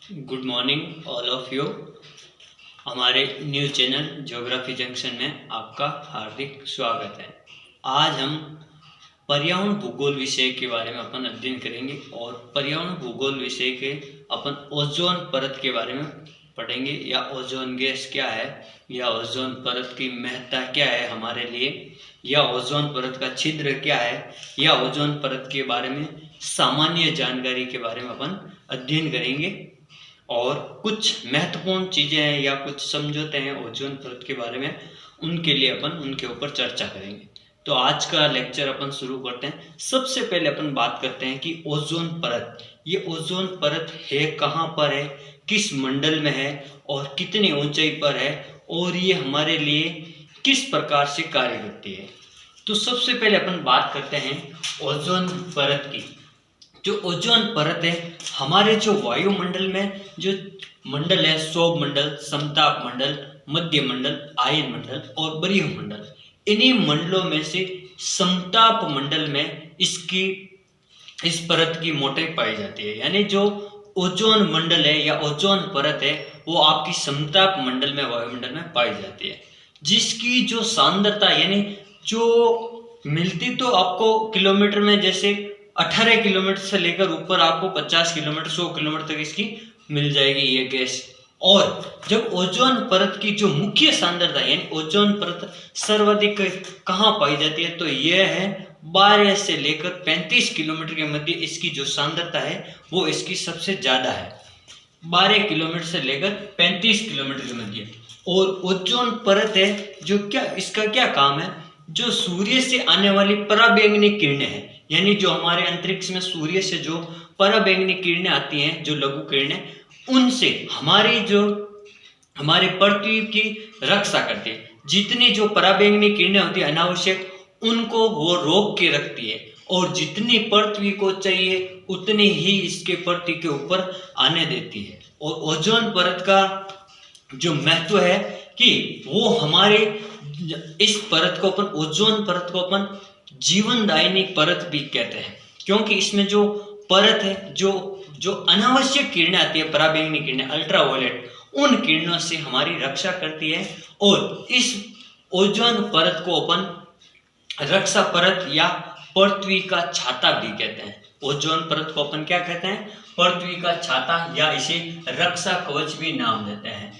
Good morning all of you. हमारे new channel geography junction में आपका हार्दिक स्वागत है। आज हम पर्यावरण भूगोल विषय के बारे में अपन अध्ययन करेंगे और पर्यावरण भूगोल विषय के अपन ओजोन परत के बारे में पढ़ेंगे, या ओजोन गैस क्या है, या ओजोन परत की महत्ता क्या है हमारे लिए, या ओजोन परत का छिद्र क्या है, या ओजोन परत के बारे में सामान्य जानकारी के बारे में अपन अध्ययन करेंगे। और कुछ महत्वपूर्ण चीज़ें हैं या कुछ समझौते हैं ओजोन परत के बारे में, उनके लिए अपन उनके ऊपर चर्चा करेंगे। तो आज का लेक्चर अपन शुरू करते हैं। सबसे पहले अपन बात करते हैं कि ओजोन परत, ये ओजोन परत है कहाँ पर है, किस मंडल में है और कितनी ऊंचाई पर है, और ये हमारे लिए किस प्रकार से कार्य करती है। तो सबसे पहले अपन बात करते हैं ओजोन परत की। जो ओजोन परत है, हमारे जो वायुमंडल में जो मंडल है, सौर मंडल, समताप मंडल, मध्य मंडल, आयन मंडल और बरीय मंडल, इन्हीं मंडलों में से समताप मंडल में इस परत की मोटाई पाई जाती है। यानी जो ओजोन मंडल है या ओजोन परत है, वो आपकी समताप मंडल में, वायुमंडल में पाई जाती है, जिसकी जो सांद्रता यानी जो मिलती तो आपको किलोमीटर में, जैसे 18 किलोमीटर से लेकर ऊपर आपको 50 किलोमीटर 100 किलोमीटर तक इसकी मिल जाएगी ये गैस। और जब ओजोन परत की जो मुख्य सांद्रता यानी ओजोन परत सर्वाधिक कहाँ पाई जाती है, तो यह है 12 से लेकर 35 किलोमीटर के मध्य इसकी जो सांद्रता है वो इसकी सबसे ज्यादा है, 12 किलोमीटर से लेकर 35 किलोमीटर के मध्य। और ओजोन परत है जो इसका क्या काम है, जो सूर्य से आने वाली पराबैंगनी किरणें हैं, यानी जो हमारे अंतरिक्ष में सूर्य से जो पराबैंगनी किरणें आती हैं, जो लघु किरणें, उनसे हमारे पृथ्वी की रक्षा करती है। जितनी जो पराबैंगनी किरणें होती है अनावश्यक, उनको वो रोक के रखती है, और जितनी पृथ्वी को चाहिए उतनी ही इसके पृथ्वी के ऊपर आने देती है। और ओजोन परत का जो महत्व है कि वो हमारे इस परत को अपन, ओजोन परत को अपन जीवनदायिनी परत भी कहते हैं, क्योंकि इसमें जो परत है, जो अनावश्यक किरणें आती है, पराबैंगनी किरणें, अल्ट्रावायलेट, उन किरणों से हमारी रक्षा करती है। और इस ओजोन परत को अपन रक्षा परत या पृथ्वी का छाता भी कहते हैं। ओजोन परत को अपन क्या कहते हैं, पृथ्वी का छाता, या इसे रक्षा कवच भी नाम देते हैं।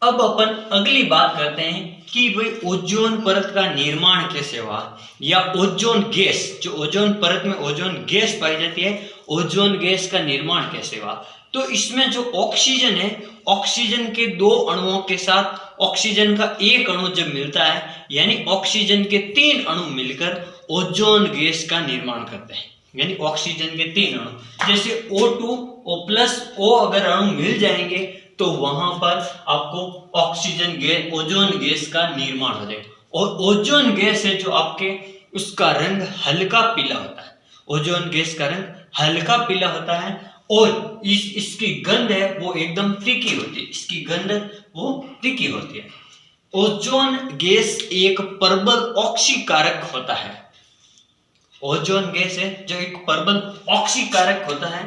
अब अपन अगली बात करते हैं कि भाई ओजोन परत का निर्माण कैसे हुआ, या ओजोन गैस, जो ओजोन परत में ओजोन गैस पाई जाती है, ओजोन गैस का निर्माण कैसे हुआ। तो इसमें जो ऑक्सीजन है, ऑक्सीजन के 2 अणुओं के साथ ऑक्सीजन का एक अणु जब मिलता है, यानी ऑक्सीजन के 3 अणु मिलकर ओजोन गैस का निर्माण करते हैं। यानी ऑक्सीजन के 3 अणु, जैसे O2, O+O अगर अणु मिल जाएंगे तो वहां पर आपको ऑक्सीजन गैस, ओजोन गैस का निर्माण हो जाएगा। और ओजोन गैस है जो आपके, उसका रंग हल्का पीला होता है। ओजोन गैस का रंग हल्का पीला होता है, और इसकी गंध है वो एकदम तीखी होती है, इसकी गंध वो तीखी होती है। ओजोन गैस एक प्रबल ऑक्सीकारक होता है। ओजोन गैस है जो एक प्रबल ऑक्सीकारक होता है।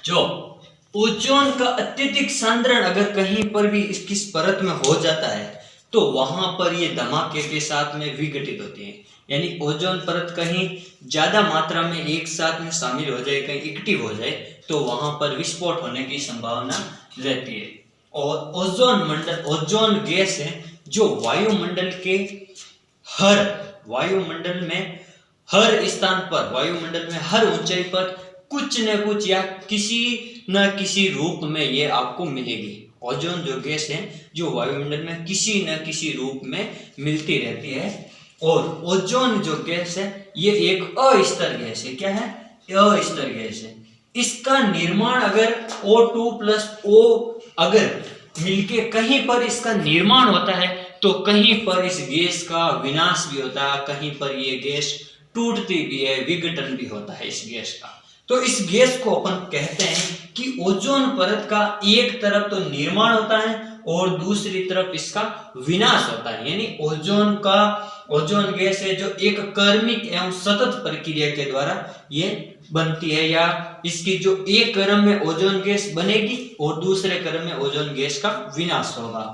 जो ओजोन का अत्यधिक सांद्रण अगर कहीं पर भी इसकी परत में हो जाता है, तो वहां पर ये धमाके के साथ में विघटित होती है। यानी ओजोन परत कहीं ज्यादा मात्रा में एक साथ में शामिल हो जाए, कहीं इकट्ठी हो जाए, तो वहां पर विस्फोट होने की संभावना रहती है। और ओजोन गैस है जो वायुमंडल में हर स्थान पर, वायुमंडल में हर ऊंचाई पर कुछ न कुछ या किसी न किसी रूप में ये आपको मिलेगी। ओजोन जो गैस है जो वायुमंडल में किसी न किसी रूप में मिलती रहती है। और ओजोन जो गैस है ये एक अस्तर गैस है। क्या है? अस्तर गैस है। इसका निर्माण अगर O2+O अगर मिलके कहीं पर इसका निर्माण होता है, तो कहीं पर इस गैस का विनाश भी होता है, कहीं पर ये गैस टूटती भी है, विघटन भी होता है इस गैस का। तो इस गैस को अपन कहते हैं कि ओजोन परत का एक तरफ तो निर्माण होता है और दूसरी तरफ इसका विनाश होता है। यानी ओजोन गैस है जो एक क्रमिक एवं सतत प्रक्रिया के द्वारा ये बनती है, या इसकी जो एक क्रम में ओजोन गैस बनेगी और दूसरे क्रम में ओजोन गैस का विनाश होगा।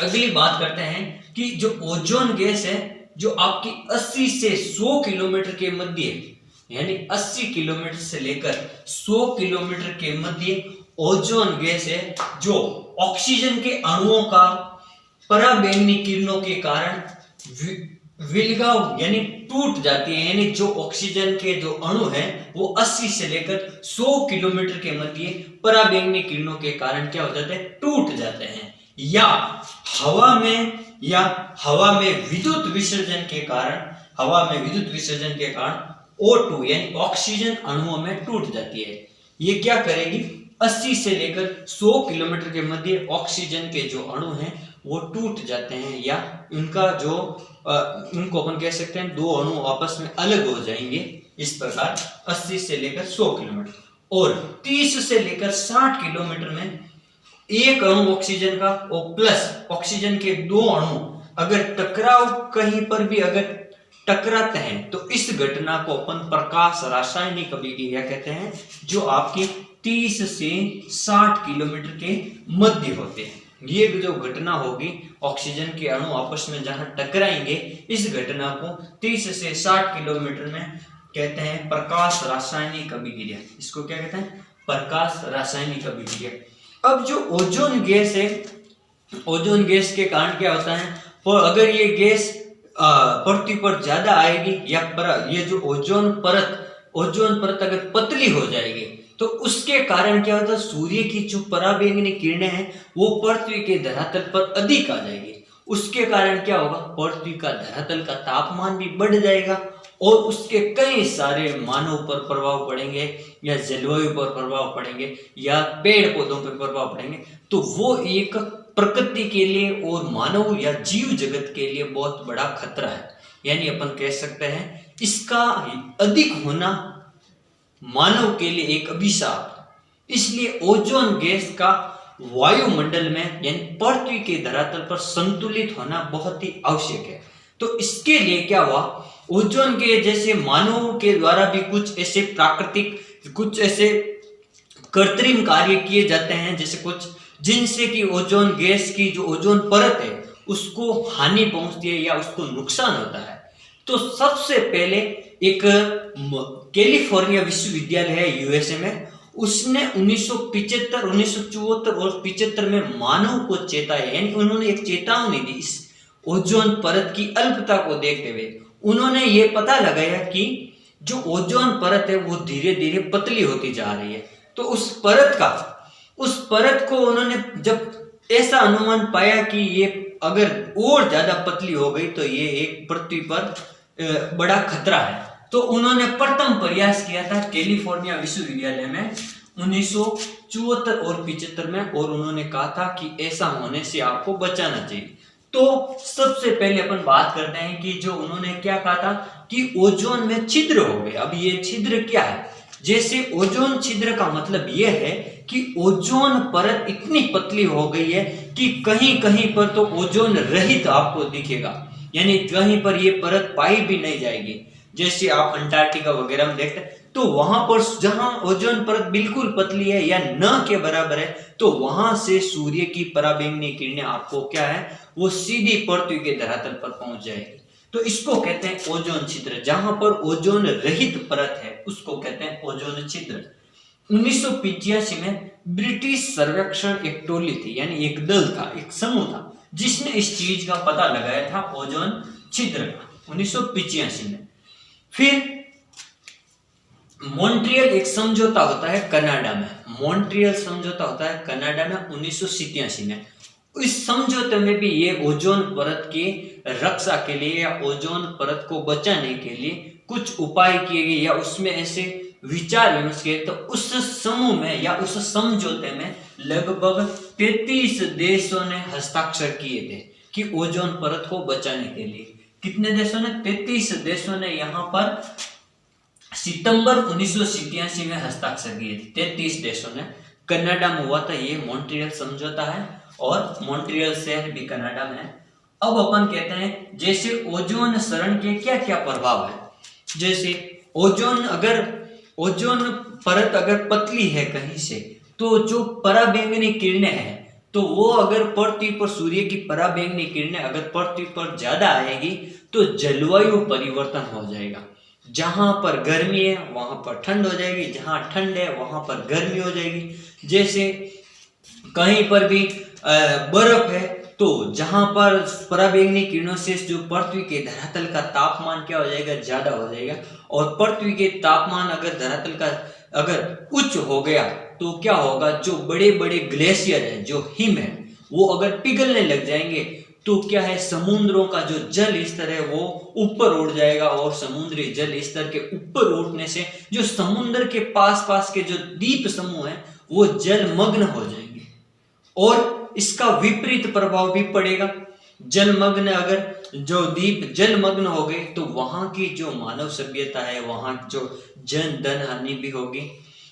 अगली बात करते हैं कि जो ओजोन गैस है जो आपकी 80 से 100 किलोमीटर के मध्य, यानी 80 किलोमीटर से लेकर 100 किलोमीटर के मध्य ओजोन गैस है जो ऑक्सीजन के अणुओं का पराबैंगनी किरणों के कारण विलगाव यानी टूट जाती है। यानी जो ऑक्सीजन के जो अणु हैं वो 80 से लेकर 100 किलोमीटर के मध्य पराबैंगनी किरणों के कारण क्या हो जाते हैं, टूट जाते हैं। या हवा में विद्युत विसर्जन के कारण O2 यानी ऑक्सीजन अणुओं में टूट जाती है। ये क्या करेगी, 80 से लेकर 100 किलोमीटर के मध्य ऑक्सीजन के जो अणु हैं वो टूट जाते हैं, या उनका जो उनको अपन कह सकते हैं दो अणु आपस में अलग हो जाएंगे। इस प्रकार 80 से लेकर 100 किलोमीटर और 30 से लेकर 60 किलोमीटर में एक अणु ऑक्सीजन का और प्लस ऑक्सीजन के दो अणु अगर टकराव कहीं पर भी अगर टकराते हैं तो इस घटना को अपन प्रकाश रासायनिक अभिक्रिया कहते हैं, जो आपकी 30 से 60 किलोमीटर के मध्य होते हैं। ये जो घटना होगी ऑक्सीजन के अणु आपस में जहां टकराएंगे, इस घटना को 30 से 60 किलोमीटर में कहते हैं प्रकाश रासायनिक अभिक्रिया। इसको क्या कहते हैं, प्रकाश रासायनिक अभिक्रिया। अब जो ओजोन गैस है, ओजोन गैस के कारण क्या होता है, और अगर ये गैस पृथ्वी पर ज्यादा आएगी या ये जो ओजोन परत अगर पतली हो जाएगी तो उसके कारण क्या होता है, सूर्य की जो पराबैंगनी किरणें हैं वो पृथ्वी के धरातल पर अधिक आ जाएगी। उसके कारण क्या होगा, पृथ्वी का धरातल का तापमान भी बढ़ जाएगा और उसके कई सारे मानव पर प्रभाव पड़ेंगे, या जलवायु पर प्रभाव पड़ेंगे, या पेड़ पौधों पर प्रभाव पड़ेंगे। तो वो एक प्रकृति के लिए और मानव या जीव जगत के लिए बहुत बड़ा खतरा है। यानी अपन कह सकते हैं इसका अधिक होना मानव के लिए एक अभिशाप। इसलिए ओजोन गैस का वायुमंडल में यानी पृथ्वी के धरातल पर संतुलित होना बहुत ही आवश्यक है। तो इसके लिए क्या हुआ, ओजोन के जैसे मानव के द्वारा भी कुछ ऐसे प्राकृतिक कुछ ऐसे कृत्रिम कार्य किए जाते हैं, जैसे कुछ जिनसे कि ओजोन गैस की जो ओजोन परत है उसको हानि पहुंचती है या उसको नुकसान होता है। तो सबसे पहले एक कैलिफोर्निया विश्वविद्यालय है यूएसए में, उसने 1975, 1974 और 75 में मानव को चेताया, यानी उन्होंने एक चेतावनी दी इस ओजोन परत की अल्पता को देखते हुए। उन्होंने ये पता लगाया कि जो ओजोन परत है वो धीरे धीरे पतली होती जा रही है। तो उस परत को उन्होंने जब ऐसा अनुमान पाया कि ये अगर और ज्यादा पतली हो गई तो ये एक पृथ्वी पर बड़ा खतरा है, तो उन्होंने प्रथम प्रयास किया था कैलिफोर्निया विश्वविद्यालय में 1974 और 75 में, और उन्होंने कहा था कि ऐसा होने से आपको बचाना चाहिए। तो सबसे पहले अपन बात करते हैं कि जो उन्होंने क्या कहा था कि ओजोन में छिद्र हो गए। अब ये छिद्र क्या है, जैसे ओजोन छिद्र का मतलब यह है कि ओजोन परत इतनी पतली हो गई है कि कहीं कहीं पर तो ओजोन रहित आपको दिखेगा, यानी कहीं पर ये परत पाई भी नहीं जाएगी। जैसे आप अंटार्कटिका वगैरह में देखते हैं तो वहां पर जहां ओजोन परत बिल्कुल पतली है या न के बराबर है, तो वहां से सूर्य की पराबैंगनी किरणें आपको क्या है वो सीधी पृथ्वी के धरातल पर पहुंच जाएगी। तो इसको कहते हैं ओजोन छिद्र। जहां पर ओजोन रहित परत है उसको कहते हैं ओजोन छिद्र। 1985 में ब्रिटिश सर्वेक्षण एक टोली थी, यानी एक दल था, एक समूह था, जिसने इस चीज का पता लगाया था ओजोन छिद्र का 1985 में। फिर मॉन्ट्रियल एक समझौता होता है कनाडा में, मॉन्ट्रियल समझौता होता है कनाडा में 1987 में। इस समझौते में भी ये ओजोन परत की रक्षा के लिए या ओजोन परत को बचाने के लिए कुछ उपाय किए गए या उसमें ऐसे विचार विमर्श किए। तो उस समूह में या उस समझौते में लगभग 33 देशों ने हस्ताक्षर किए थे कि ओजोन परत को बचाने के लिए। कितने देशों ने? 33 देशों ने यहाँ पर सितंबर 1987 में हस्ताक्षर किए थे। 33 देशों ने। कनाडा में हुआ था ये मॉन्ट्रियल समझौता है और मॉन्ट्रियल शहर भी कनाडा में है। अब अपन कहते हैं जैसे ओजोन सरण के क्या क्या प्रभाव है। जैसे ओजोन परत अगर पतली है कहीं से, तो जो पराबैंगनी किरणें हैं तो वो अगर पृथ्वी पर सूर्य की पराबैंगनी किरणें अगर पृथ्वी पर ज्यादा आएगी तो जलवायु परिवर्तन हो जाएगा। जहां पर गर्मी है वहां पर ठंड हो जाएगी, जहां ठंड है वहां पर गर्मी हो जाएगी। जैसे कहीं पर भी बर्फ है तो जहां पर पराबैंगनी किरणों से जो पृथ्वी के धरातल का तापमान क्या हो जाएगा, ज्यादा हो जाएगा। और पृथ्वी के तापमान अगर धरातल का अगर उच्च हो गया तो क्या होगा, जो बड़े बड़े ग्लेशियर है, जो हिम है, वो अगर पिघलने लग जाएंगे तो क्या है, समुद्रों का जो जल स्तर है वो ऊपर उठ जाएगा। और समुद्री जल स्तर के ऊपर उठने से जो समुद्र के पास पास के जो द्वीप समूह है वो जलमग्न हो जाएंगे। और इसका विपरीत प्रभाव भी पड़ेगा। जलमग्न अगर जो द्वीप जलमग्न हो गए तो वहां की जो मानव सभ्यता है, वहां जो जन धन हानि भी होगी।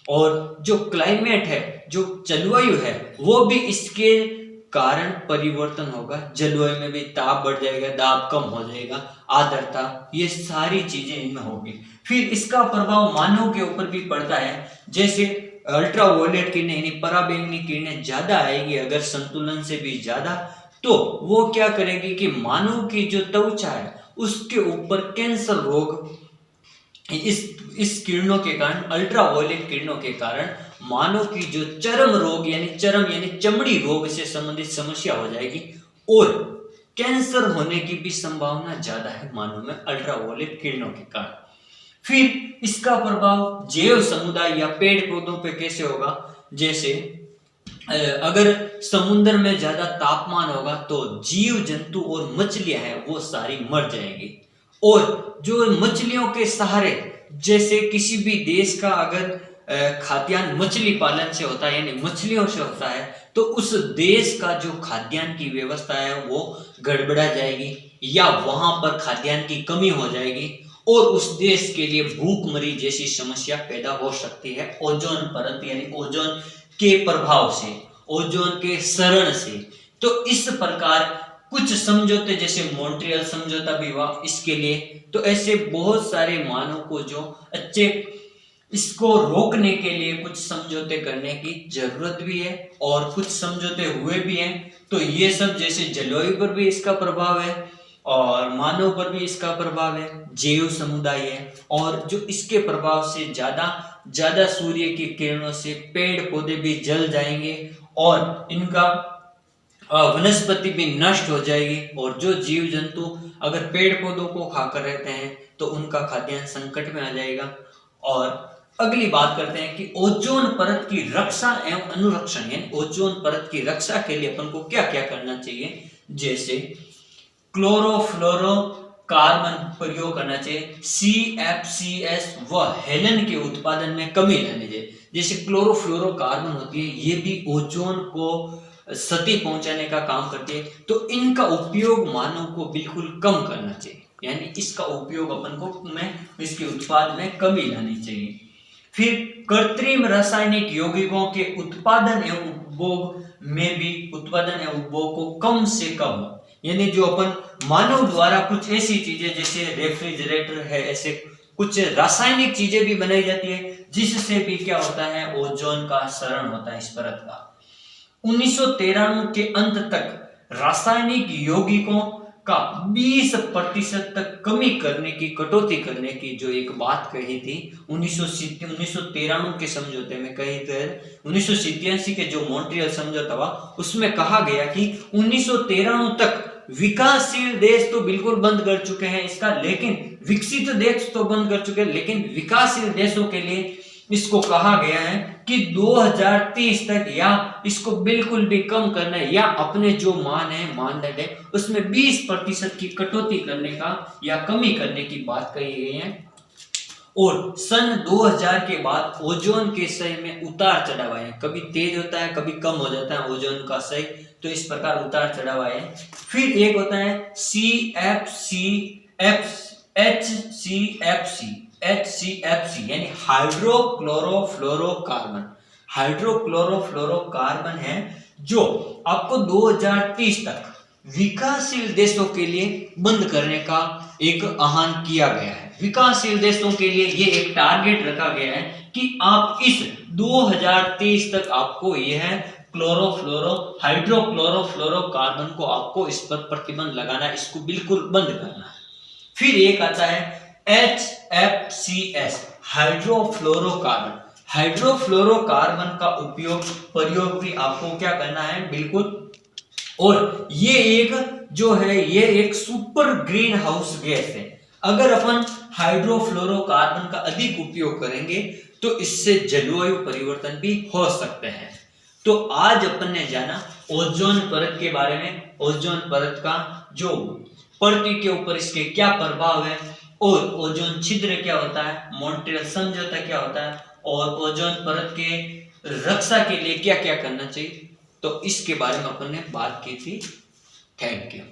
और जो क्लाइमेट है, जो जलवायु है, वो भी इसके कारण परिवर्तन होगा। जलवायु में भी ताप बढ़ जाएगा, दाब कम हो जाएगा, आर्द्रता, ये सारी चीजें इनमें होगी। फिर इसका प्रभाव मानव के ऊपर भी पड़ता है। जैसे अल्ट्रावायलेट किरणें यानी पराबैंगनी किरणें ज्यादा आएगी अगर संतुलन से भी ज्यादा, तो वो क्या करेगी कि मानव की जो त्वचा है उसके ऊपर कैंसर रोग इस किरणों के कारण, अल्ट्रावायलेट किरणों के कारण मानव की जो चर्म रोग यानी चमड़ी रोग से संबंधित समस्या हो जाएगी। और कैंसर होने की भी संभावना ज्यादा है मानव में अल्ट्रावायलेट किरणों के कारण। फिर इसका प्रभाव जैव समुदाय या पेड़ पौधों पे कैसे होगा। जैसे अगर समुद्र में ज्यादा तापमान होगा तो जीव जंतु और मछलियां हैं वो सारी मर जाएंगी। और जो मछलियों के सहारे, जैसे किसी भी देश का अगर खाद्यान्न मछली पालन से होता है यानी मछलियों से होता है, तो उस देश का जो खाद्यान्न की व्यवस्था है वो गड़बड़ा जाएगी या वहां पर खाद्यान्न की कमी हो जाएगी और उस देश के लिए भूखमरी जैसी समस्या पैदा हो सकती है ओजोन परत यानी ओजोन के प्रभाव से, ओजोन के सरण से। तो इस प्रकार कुछ समझौते जैसे मॉन्ट्रियल समझौता भी हुआ इसके लिए। तो ऐसे बहुत सारे मानव को जो अच्छे इसको रोकने के लिए कुछ समझौते करने की जरूरत भी है और कुछ समझौते हुए भी हैं। तो ये सब जैसे जलवायु पर भी इसका प्रभाव है और मानव पर भी इसका प्रभाव है, जैव समुदाय है। और जो इसके प्रभाव से ज्यादा सूर्य की किरणों से पेड़ पौधे भी जल जाएंगे और इनका वनस्पति भी नष्ट हो जाएगी। और जो जीव जंतु अगर पेड़ पौधों को खाकर रहते हैं तो उनका खाद्यान्न संकट में आ जाएगा। और अगली बात करते हैं कि ओजोन परत की रक्षा एवं अनुरक्षण यानी ओजोन परत की रक्षा के लिए अपन को क्या क्या करना चाहिए। जैसे क्लोरोफ्लोरो कार्बन प्रयोग करना चाहिए, CFCS व हेलन के उत्पादन में कमी लानी चाहिए। जैसे क्लोरोफ्लोरो कार्बन होती है, ये भी ओजोन को क्षति पहुंचाने का काम करती है। तो इनका उपयोग मानव को बिल्कुल कम करना चाहिए, यानी इसका उपयोग अपन को इसके उत्पाद में कमी लानी चाहिए। फिर कृत्रिम रासायनिक यौगिकों के उत्पादन एवं उपभोग में भी उत्पादन एवं उपभोग को कम से कम, यानी जो अपन मानव द्वारा कुछ ऐसी चीजें जैसे रेफ्रिजरेटर है, ऐसे कुछ रासायनिक चीजें भी बनाई जाती है जिससे भी क्या होता है, ओजोन का क्षरण होता है इस परत का। 1993 के अंत तक रासायनिक यौगिकों का 20% तक कमी करने की, कटौती करने की जो एक बात कही थी 1993 के समझौते में कही थी। 1987 के जो मॉन्ट्रियल समझौता हुआ उसमें कहा गया कि 1993 तक विकासशील देश तो बिल्कुल बंद कर चुके हैं इसका, लेकिन विकसित देश तो बंद कर चुके हैं, लेकिन विकासशील देशों के लिए इसको कहा गया है कि 2030 तक या इसको बिल्कुल भी कम करना है या अपने जो मानदंड है उसमें 20% की कटौती करने का या कमी करने की बात कही गई है। और सन 2000 के बाद ओजोन के क्षय में उतार चढ़ाव आए, कभी तेज होता है कभी कम हो जाता है ओजोन का क्षय, तो इस प्रकार उतार चढ़ाव आए। फिर एक होता है HCFC यानी हाइड्रोक्लोरोफ्लोरोकार्बन। हाइड्रोक्लोरोफ्लोरोकार्बन है जो आपको 2030 तक विकासशील देशों के लिए बंद करने का एक आह्वान किया गया है। विकासशील देशों के लिए ये एक टारगेट रखा गया है कि आप इस 2023 तक आपको यह हाइड्रोक्लोरोफ्लोरोकार्बन को आपको इस पर प्रतिबंध लगाना, इसको बिल्कुल बंद करना है। फिर एक आता है HFCS, हाइड्रोफ्लोरोकार्बन। हाइड्रोफ्लोरोकार्बन का प्रयोग भी आपको क्या करना है, बिल्कुल। और ये एक जो है ये एक सुपर ग्रीन हाउस गैस है। अगर अपन हाइड्रोफ्लोरोकार्बन का अधिक उपयोग करेंगे तो इससे जलवायु परिवर्तन भी हो सकते हैं। तो आज अपन ने जाना ओजोन परत के बारे में, ओजोन परत का जो पृथ्वी के ऊपर इसके क्या प्रभाव है, और ओजोन छिद्र क्या होता है, मॉन्ट्रियल समझौता क्या होता है, और ओजोन परत के रक्षा के लिए क्या क्या करना चाहिए, तो इसके बारे में अपन ने बात की थी। Thank you.